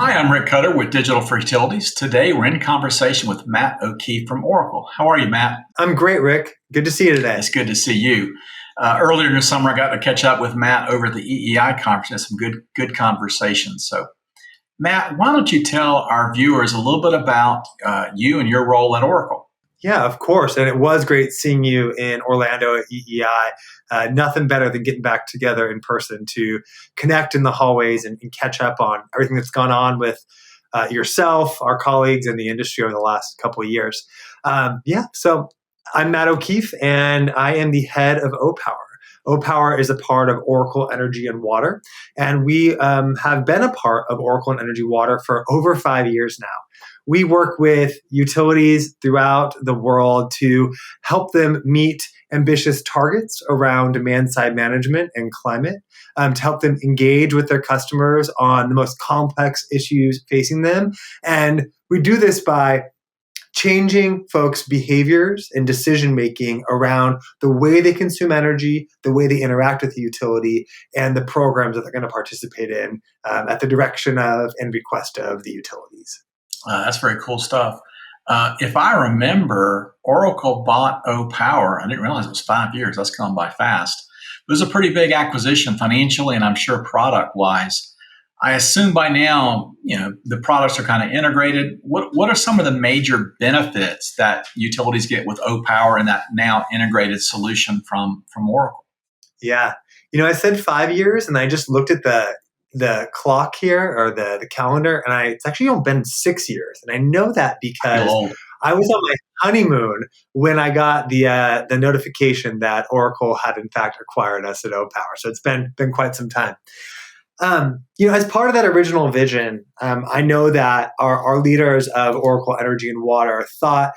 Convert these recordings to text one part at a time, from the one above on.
Hi, I'm Rick Cutter with Digital for Utilities. Today, we're in conversation with Matt O'Keefe from Oracle. How are you, Matt? I'm great, Rick. Good to see you today. It's good to see you. Earlier in the summer, I got to catch up with Matt over at the EEI conference. Had some good conversations. So, Matt, why don't you tell our viewers a little bit about you and your role at Oracle? Yeah, of course. And it was great seeing you in Orlando at EEI. Nothing better than getting back together in person to connect in the hallways and catch up on everything that's gone on with yourself, our colleagues, and the industry over the last couple of years. So I'm Matt O'Keefe, and I am the head of Opower. Opower is a part of Oracle Energy and Water, and we have been a part of Oracle and Energy Water for over 5 years now. We work with utilities throughout the world to help them meet ambitious targets around demand-side management and climate, to help them engage with their customers on the most complex issues facing them. And we do this by changing folks' behaviors and decision-making around the way they consume energy, the way they interact with the utility, and the programs that they're going to participate in at the direction of and request of the utilities. That's very cool stuff. If I remember, Oracle bought Opower. I didn't realize it was 5 years. That's gone by fast. It was a pretty big acquisition financially, and I'm sure product-wise. I assume by now, the products are kind of integrated. What are some of the major benefits that utilities get with Opower and that now integrated solution from Oracle? Yeah. I said 5 years, and I just looked at the clock here, or the calendar, and it's actually only been 6 years. And I know that because I was on my honeymoon when I got the notification that Oracle had in fact acquired us at Opower. So it's been quite some time. As part of that original vision, I know that our leaders of Oracle Energy and Water thought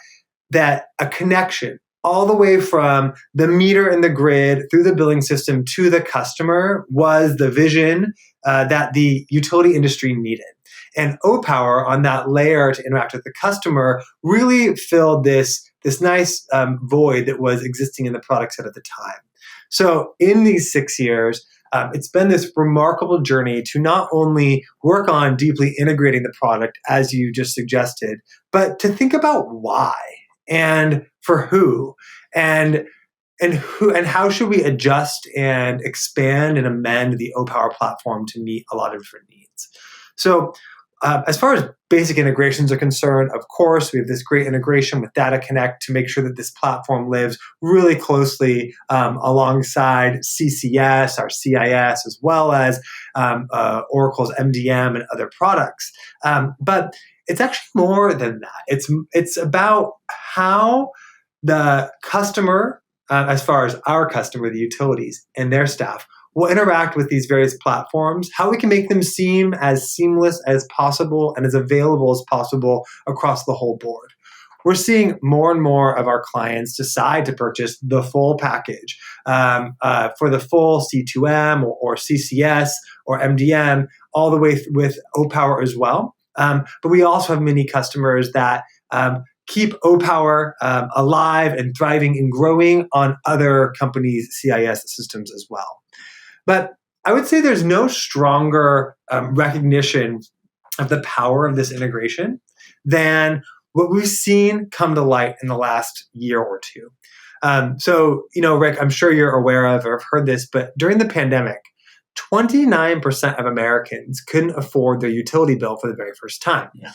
that a connection all the way from the meter and the grid through the billing system to the customer was the vision that the utility industry needed. And Opower, on that layer to interact with the customer, really filled this nice void that was existing in the product set at the time. So in these 6 years, it's been this remarkable journey to not only work on deeply integrating the product, as you just suggested, but to think about why and for who and how should we adjust and expand and amend the Opower platform to meet a lot of different needs. So as far as basic integrations are concerned, of course, we have this great integration with Data Connect to make sure that this platform lives really closely alongside CCS, our CIS, as well as Oracle's MDM and other products. But it's actually more than that. It's about how the customer, as far as our customer, the utilities and their staff, will interact with these various platforms, how we can make them seem as seamless as possible and as available as possible across the whole board. We're seeing more and more of our clients decide to purchase the full package for the full C2M or CCS or MDM, all the way with Opower as well. But we also have many customers that keep Opower alive and thriving and growing on other companies' CIS systems as well. But I would say there's no stronger recognition of the power of this integration than what we've seen come to light in the last year or two. Rick, I'm sure you're aware of or have heard this, but during the pandemic, 29% of Americans couldn't afford their utility bill for the very first time. Yeah.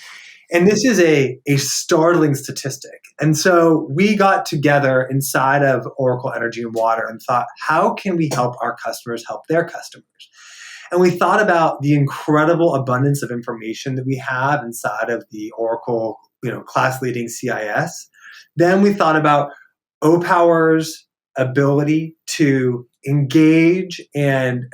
And this is a startling statistic. And so we got together inside of Oracle Energy and Water and thought, how can we help our customers help their customers? And we thought about the incredible abundance of information that we have inside of the Oracle, class-leading CIS. Then we thought about Opower's ability to engage and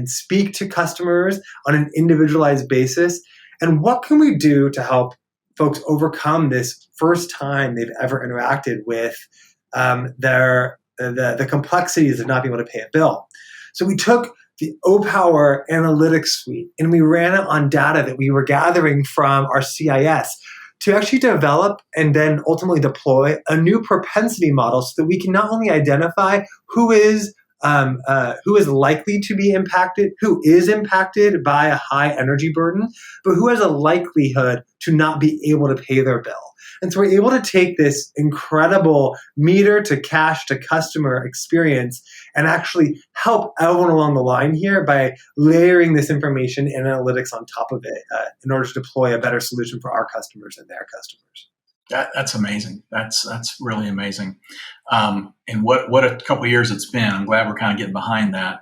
speak to customers on an individualized basis. And what can we do to help folks overcome this first time they've ever interacted with the complexities of not being able to pay a bill? So we took the Opower Analytics Suite and we ran it on data that we were gathering from our CIS to actually develop and then ultimately deploy a new propensity model so that we can not only identify who is who is likely to be impacted, who is impacted by a high energy burden, but who has a likelihood to not be able to pay their bill. And so we're able to take this incredible meter to cash to customer experience and actually help everyone along the line here by layering this information and analytics on top of it in order to deploy a better solution for our customers and their customers. That's amazing. That's really amazing. And what a couple of years it's been. I'm glad we're kind of getting behind that.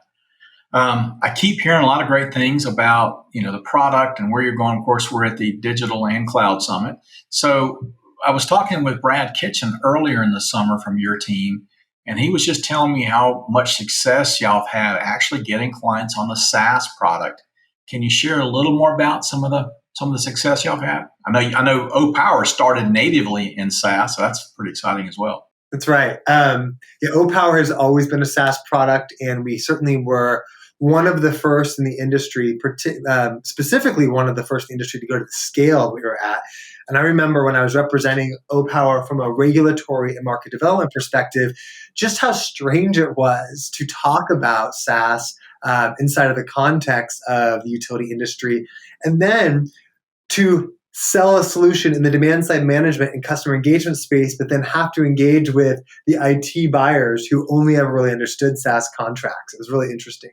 I keep hearing a lot of great things about the product and where you're going. Of course, we're at the Digital and Cloud Summit. So I was talking with Brad Kitchen earlier in the summer from your team, and he was just telling me how much success y'all have had actually getting clients on the SaaS product. Can you share a little more about some of the success y'all have had? I know Opower started natively in SaaS, so that's pretty exciting as well. That's right. Opower has always been a SaaS product, and we certainly were one of the first in the industry, specifically one of the first in the industry to go to the scale we were at. And I remember when I was representing Opower from a regulatory and market development perspective, just how strange it was to talk about SaaS inside of the context of the utility industry, and then to sell a solution in the demand side management and customer engagement space, but then have to engage with the IT buyers who only ever really understood SaaS contracts. It was really interesting.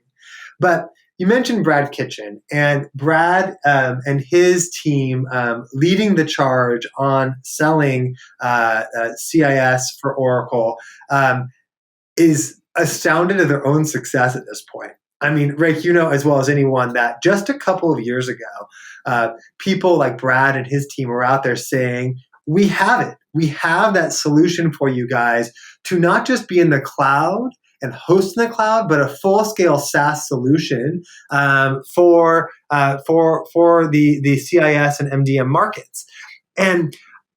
But you mentioned Brad Kitchen, and Brad and his team leading the charge on selling CIS for Oracle is astounded at their own success at this point. I mean, Rick, you know as well as anyone that just a couple of years ago, people like Brad and his team were out there saying, we have it. We have that solution for you guys to not just be in the cloud and host in the cloud, but a full-scale SaaS solution for the CIS and MDM markets. And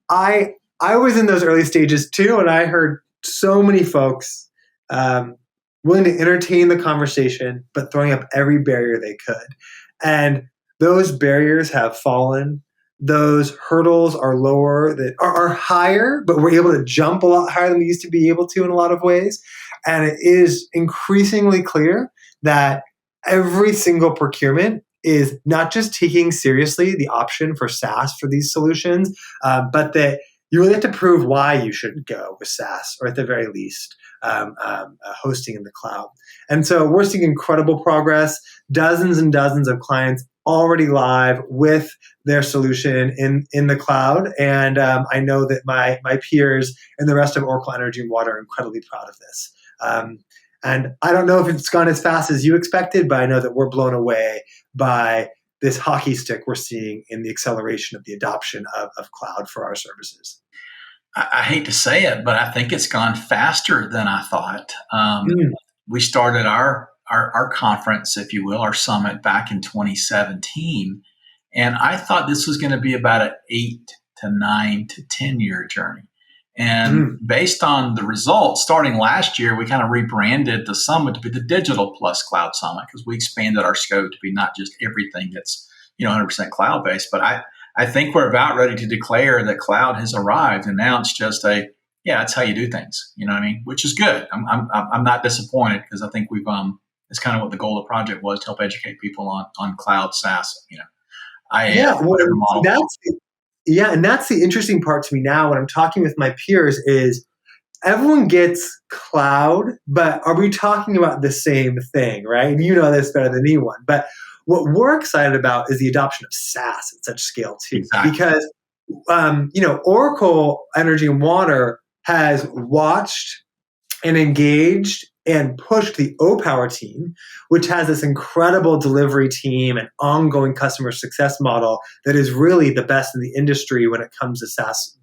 I was in those early stages too, and I heard so many folks willing to entertain the conversation, but throwing up every barrier they could. And those barriers have fallen. Those hurdles are lower, that are higher, but we're able to jump a lot higher than we used to be able to in a lot of ways. And it is increasingly clear that every single procurement is not just taking seriously the option for SaaS for these solutions, but that you really have to prove why you shouldn't go with SaaS, or at the very least, hosting in the cloud. And so we're seeing incredible progress, dozens and dozens of clients already live with their solution in the cloud. And I know that my peers and the rest of Oracle Energy and Water are incredibly proud of this. And I don't know if it's gone as fast as you expected, but I know that we're blown away by this hockey stick we're seeing in the acceleration of the adoption of cloud for our services. I hate to say it, but I think it's gone faster than I thought. We started our conference, if you will, our summit back in 2017. And I thought this was going to be about an 8 to 9 to 10 year journey. And based on the results, starting last year, we kind of rebranded the summit to be the Digital Plus Cloud Summit, because we expanded our scope to be not just everything that's 100% cloud based. But I think we're about ready to declare that cloud has arrived, and now it's just that's how you do things. You know what I mean? Which is good. I'm not disappointed, because I think we've it's kind of what the goal of the project was, to help educate people on cloud SaaS. Whatever model. And that's the interesting part to me now when I'm talking with my peers is everyone gets cloud, but are we talking about the same thing, right? And you know this better than anyone. But what we're excited about is the adoption of SaaS at such scale too. Exactly. Because, Oracle Energy and Water has watched and engaged and pushed the Opower team, which has this incredible delivery team and ongoing customer success model that is really the best in the industry when it comes to SaaS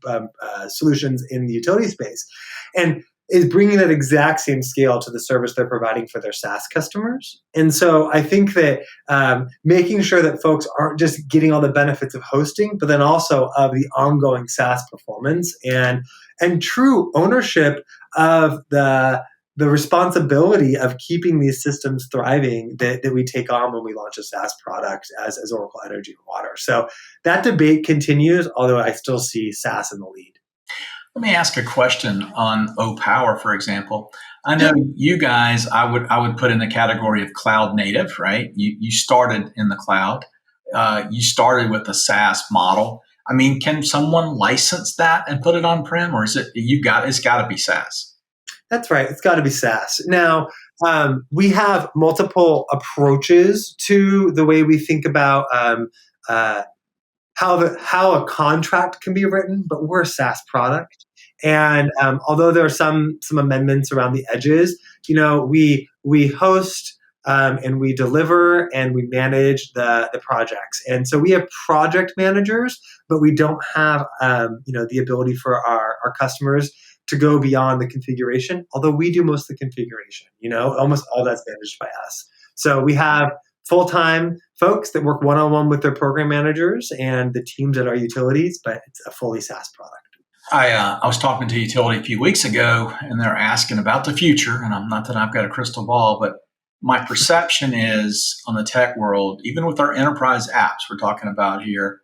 solutions in the utility space, and is bringing that exact same scale to the service they're providing for their SaaS customers. And so I think that making sure that folks aren't just getting all the benefits of hosting, but then also of the ongoing SaaS performance and true ownership of the responsibility of keeping these systems thriving that we take on when we launch a SaaS product as Oracle Energy and Water. So that debate continues, although I still see SaaS in the lead. Let me ask a question on Opower, for example. I know you guys, I would put in the category of cloud native, right? You started in the cloud. You started with a SaaS model. I mean, can someone license that and put it on prem, or is it it's got to be SaaS? That's right. It's got to be SaaS. Now, we have multiple approaches to the way we think about uh, how a contract can be written, but we're a SaaS product. And although there are some amendments around the edges, we host and we deliver and we manage the projects. And so we have project managers, but we don't have the ability for our customers to go beyond the configuration. Although we do most of the configuration, almost all that's managed by us. So we have full-time folks that work one-on-one with their program managers and the teams at our utilities, but it's a fully SaaS product. I was talking to a utility a few weeks ago, and they're asking about the future. And I'm not that I've got a crystal ball, but my perception is on the tech world, even with our enterprise apps we're talking about here,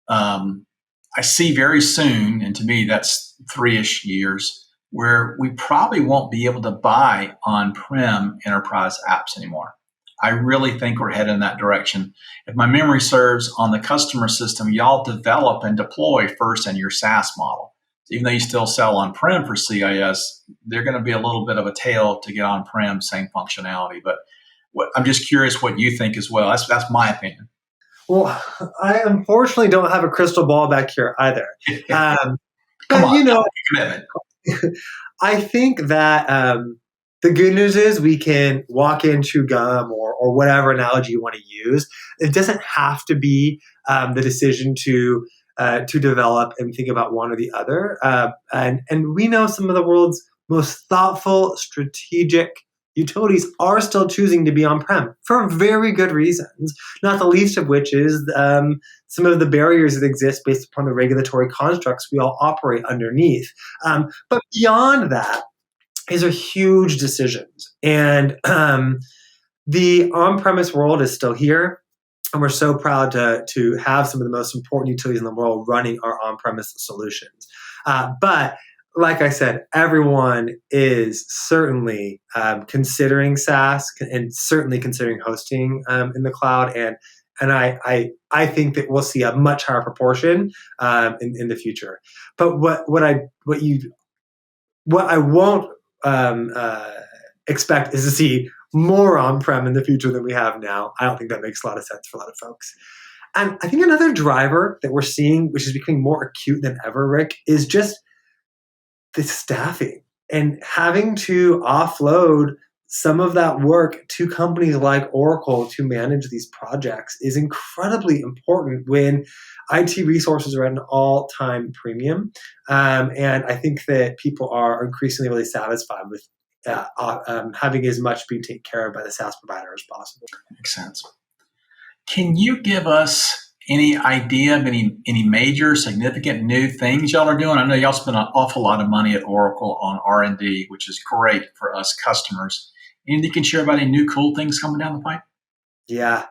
I see very soon, and to me that's 3-ish years, where we probably won't be able to buy on-prem enterprise apps anymore. I really think we're headed in that direction. If my memory serves, on the customer system, y'all develop and deploy first in your SaaS model. Even though you still sell on-prem for CIS, they're going to be a little bit of a tail to get on-prem, same functionality. But I'm just curious what you think as well. That's my opinion. Well, I unfortunately don't have a crystal ball back here either. Come But on, commitment. I think that the good news is we can walk into gum or whatever analogy you want to use. It doesn't have to be the decision to develop and think about one or the other. And we know some of the world's most thoughtful, strategic utilities are still choosing to be on-prem for very good reasons, not the least of which is some of the barriers that exist based upon the regulatory constructs we all operate underneath. But beyond that, these are huge decisions. And the on-premise world is still here. And we're so proud to have some of the most important utilities in the world running our on-premise solutions. But like I said, everyone is certainly considering SaaS and certainly considering hosting in the cloud. And I think that we'll see a much higher proportion in the future. But what I won't expect is to see more on-prem in the future than we have now. I don't think that makes a lot of sense for a lot of folks. And I think another driver that we're seeing, which is becoming more acute than ever, Rick, is just the staffing and having to offload some of that work to companies like Oracle to manage these projects is incredibly important when IT resources are at an all-time premium. And I think that people are increasingly really satisfied with having as much being taken care of by the SaaS provider as possible. Makes sense. Can you give us any idea of any major significant new things y'all are doing? I know y'all spend an awful lot of money at Oracle on R&D, which is great for us customers. Anything you can share about any new cool things coming down the pipe? Yeah.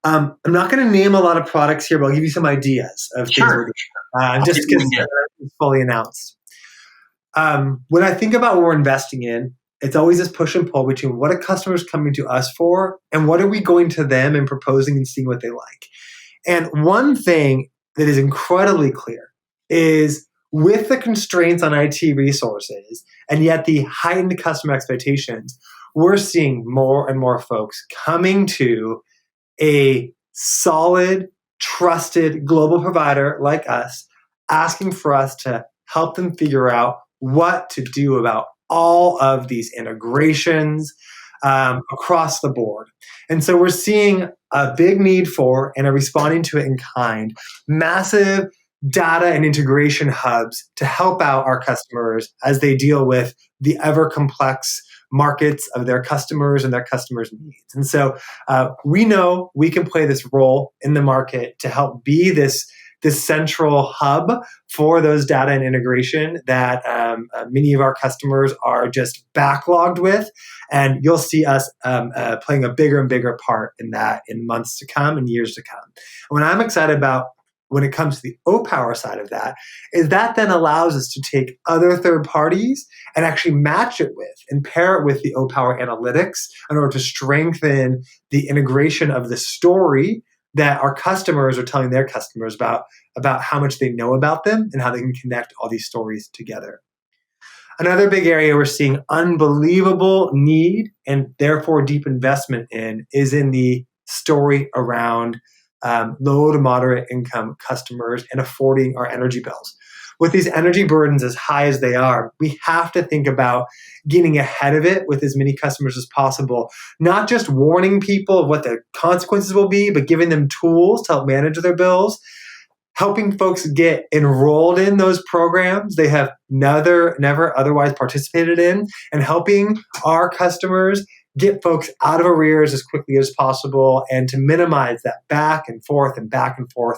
I'm not going to name a lot of products here, but I'll give you some ideas of things we're doing. Just because it's fully announced. When I think about what we're investing in, it's always this push and pull between what are customers coming to us for and what are we going to them and proposing and seeing what they like. And one thing that is incredibly clear is with the constraints on IT resources and yet the heightened customer expectations, we're seeing more and more folks coming to a solid, trusted global provider like us, asking for us to help them figure out what to do about all of these integrations across the board. And so we're seeing a big need for, and are responding to it in kind, massive data and integration hubs to help out our customers as they deal with the ever complex markets of their customers and their customers' needs. And so we know we can play this role in the market to help be this central hub for those data and integration that many of our customers are just backlogged with. And you'll see us playing a bigger and bigger part in that in months to come and years to come. What I'm excited about when it comes to the Opower side of that is that then allows us to take other third parties and actually match it with and pair it with the Opower analytics in order to strengthen the integration of the story that our customers are telling their customers about how much they know about them and how they can connect all these stories together. Another big area we're seeing unbelievable need and therefore deep investment in is in the story around low to moderate income customers and affording our energy bills. With these energy burdens as high as they are, we have to think about getting ahead of it with as many customers as possible, not just warning people of what the consequences will be, but giving them tools to help manage their bills, helping folks get enrolled in those programs they have never otherwise participated in, and helping our customers get folks out of arrears as quickly as possible and to minimize that back and forth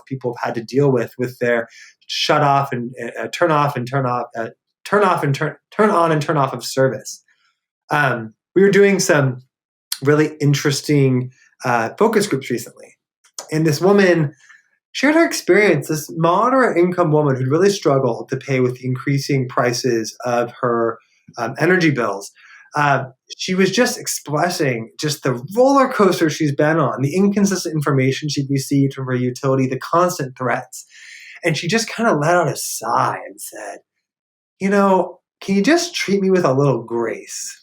people have had to deal with their shut off and turn on and turn off of service. We were doing some really interesting focus groups recently, and this woman shared her experience, this moderate income woman who'd really struggled to pay with the increasing prices of her energy bills. She was just expressing just the roller coaster she's been on, the inconsistent information she'd received from her utility, the constant threats. And she just kind of let out a sigh and said, can you just treat me with a little grace?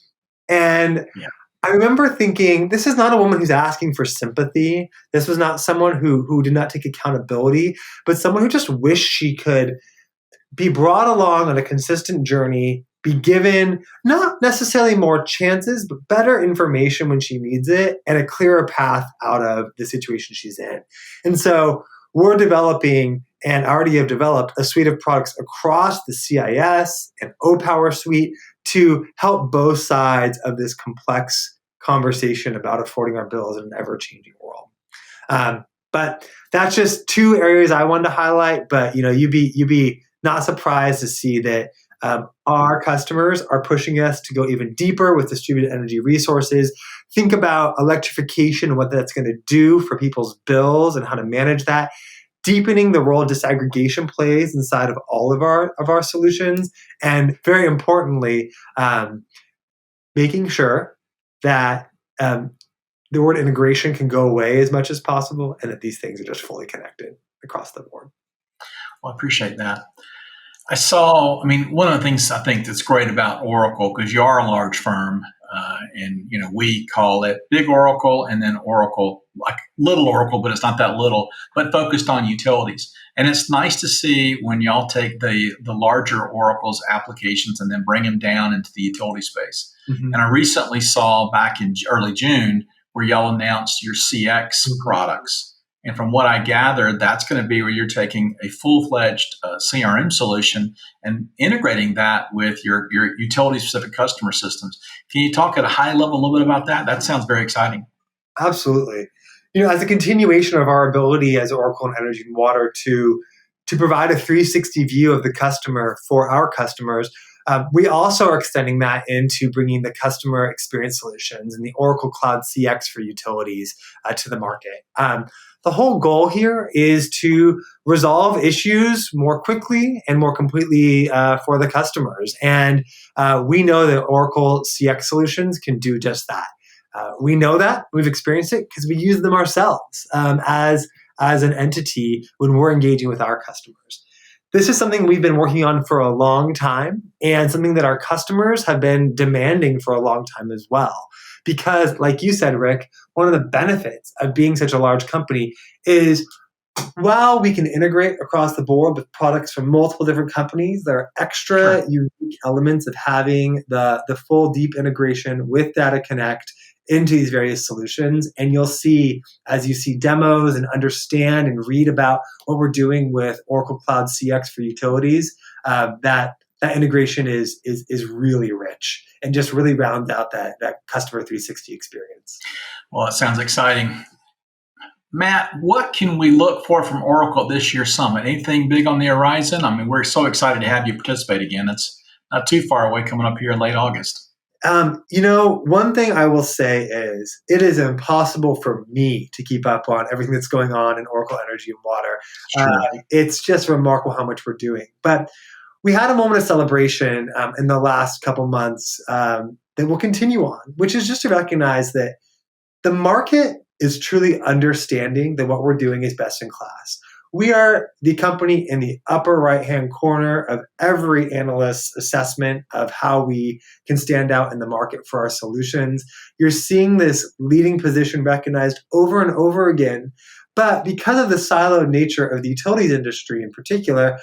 And yeah. I remember thinking, this is not a woman who's asking for sympathy. This was not someone who did not take accountability, but someone who just wished she could be brought along on a consistent journey, be given not necessarily more chances, but better information when she needs it and a clearer path out of the situation she's in. And so we're developing and already have developed a suite of products across the CIS and Opower suite to help both sides of this complex conversation about affording our bills in an ever-changing world. But that's just two areas I wanted to highlight. But you'd be not surprised to see that our customers are pushing us to go even deeper with distributed energy resources. Think about electrification and what that's going to do for people's bills and how to manage that. Deepening the role disaggregation plays inside of all of our solutions, and very importantly, making sure that the word integration can go away as much as possible, and that these things are just fully connected across the board. Well, I appreciate that. One of the things I think that's great about Oracle, because you are a large firm, and we call it Big Oracle and then Oracle, like Little Oracle, but it's not that little, but focused on utilities. And it's nice to see when y'all take the larger Oracle's applications and then bring them down into the utility space. Mm-hmm. And I recently saw back in early June where y'all announced your CX products. And from what I gathered, that's going to be where you're taking a full-fledged CRM solution and integrating that with your utility-specific customer systems. Can you talk at a high level a little bit about that? That sounds very exciting. Absolutely. As a continuation of our ability as Oracle and Energy and Water to provide a 360 view of the customer for our customers, we also are extending that into bringing the customer experience solutions and the Oracle Cloud CX for utilities to the market. The whole goal here is to resolve issues more quickly and more completely for the customers. And we know that Oracle CX solutions can do just that. We know that. We've experienced it because we use them ourselves as an entity when we're engaging with our customers. This is something we've been working on for a long time, and something that our customers have been demanding for a long time as well. Because, like you said, Rick, one of the benefits of being such a large company is while we can integrate across the board with products from multiple different companies, there are extra unique elements of having the full deep integration with Data Connect into these various solutions. And you'll see, as you see demos and understand and read about what we're doing with Oracle Cloud CX for utilities, that integration is really rich and just really rounds out that customer 360 experience. Well, it sounds exciting. Matt, what can we look for from Oracle this year's summit? Anything big on the horizon? We're so excited to have you participate again. It's not too far away, coming up here in late August. One thing I will say is it is impossible for me to keep up on everything that's going on in Oracle Energy and Water. Sure. It's just remarkable how much we're doing. But we had a moment of celebration in the last couple months that will continue on, which is just to recognize that the market is truly understanding that what we're doing is best in class. We are the company in the upper right hand corner of every analyst's assessment of how we can stand out in the market for our solutions. You're seeing this leading position recognized over and over again. But because of the siloed nature of the utilities industry in particular,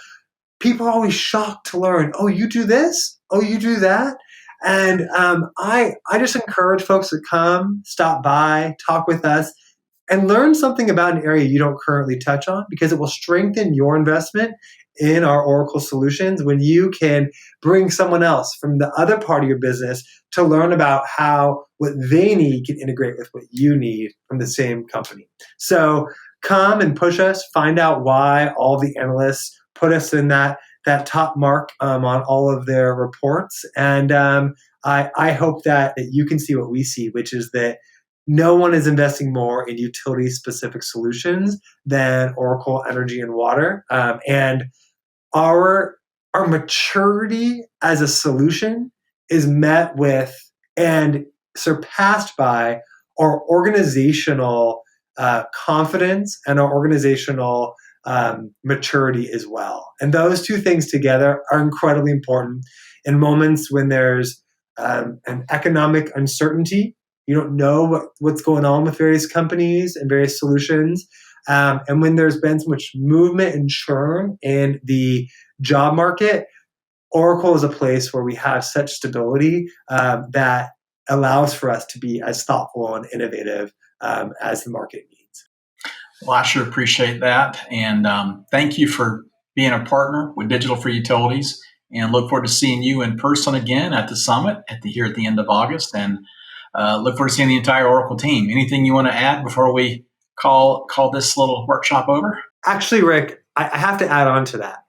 people are always shocked to learn, oh, you do this? Oh, you do that? And I just encourage folks to come, stop by, talk with us, and learn something about an area you don't currently touch on because it will strengthen your investment in our Oracle solutions when you can bring someone else from the other part of your business to learn about how what they need can integrate with what you need from the same company. So come and push us, find out why all the analysts put us in that top mark on all of their reports. And I hope that you can see what we see, which is that no one is investing more in utility-specific solutions than Oracle Energy and Water. And our maturity as a solution is met with and surpassed by our organizational confidence and our organizational maturity as well. And those two things together are incredibly important in moments when there's an economic uncertainty. You don't know what's going on with various companies and various solutions. And when there's been so much movement and churn in the job market, Oracle is a place where we have such stability that allows for us to be as thoughtful and innovative as the market needs. Well, I sure appreciate that. And thank you for being a partner with Digital for Utilities, and look forward to seeing you in person again at the summit here at the end of August. And look forward to seeing the entire Oracle team. Anything you want to add before we call this little workshop over? Actually, Rick, I have to add on to that.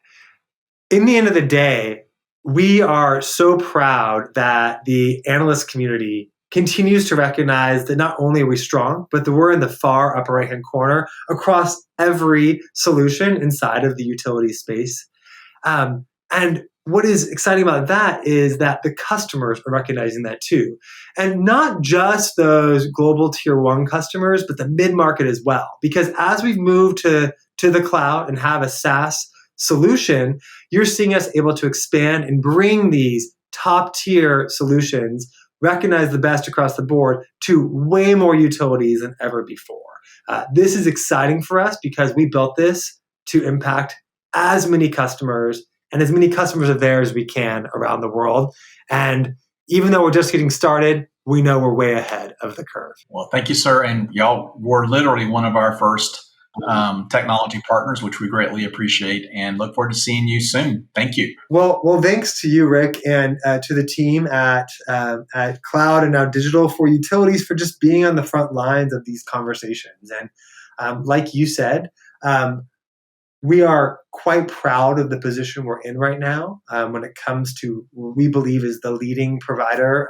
In the end of the day, we are so proud that the analyst community continues to recognize that not only are we strong, but that we're in the far upper right-hand corner across every solution inside of the utility space. And what is exciting about that is that the customers are recognizing that too. And not just those global tier one customers, but the mid-market as well. Because as we've moved to the cloud and have a SaaS solution, you're seeing us able to expand and bring these top tier solutions, recognize the best across the board, to way more utilities than ever before. This is exciting for us because we built this to impact as many customers and as many customers of theirs as we can around the world. And even though we're just getting started, we know we're way ahead of the curve. Well, thank you, sir. And y'all were literally one of our first technology partners, which we greatly appreciate, and look forward to seeing you soon. Thank you. Well, thanks to you, Rick, and to the team at Cloud and now Digital for Utilities for just being on the front lines of these conversations. And like you said, we are quite proud of the position we're in right now when it comes to what we believe is the leading provider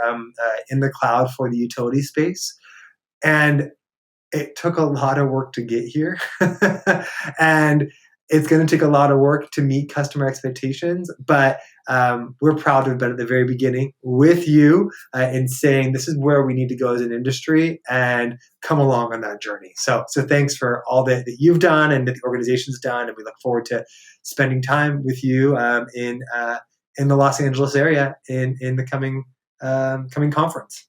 in the cloud for the utility space. And it took a lot of work to get here. And it's going to take a lot of work to meet customer expectations. But we're proud to have been at the very beginning with you in saying this is where we need to go as an industry and come along on that journey. So thanks for all that you've done and that the organization's done. And we look forward to spending time with you in the Los Angeles area in the coming conference.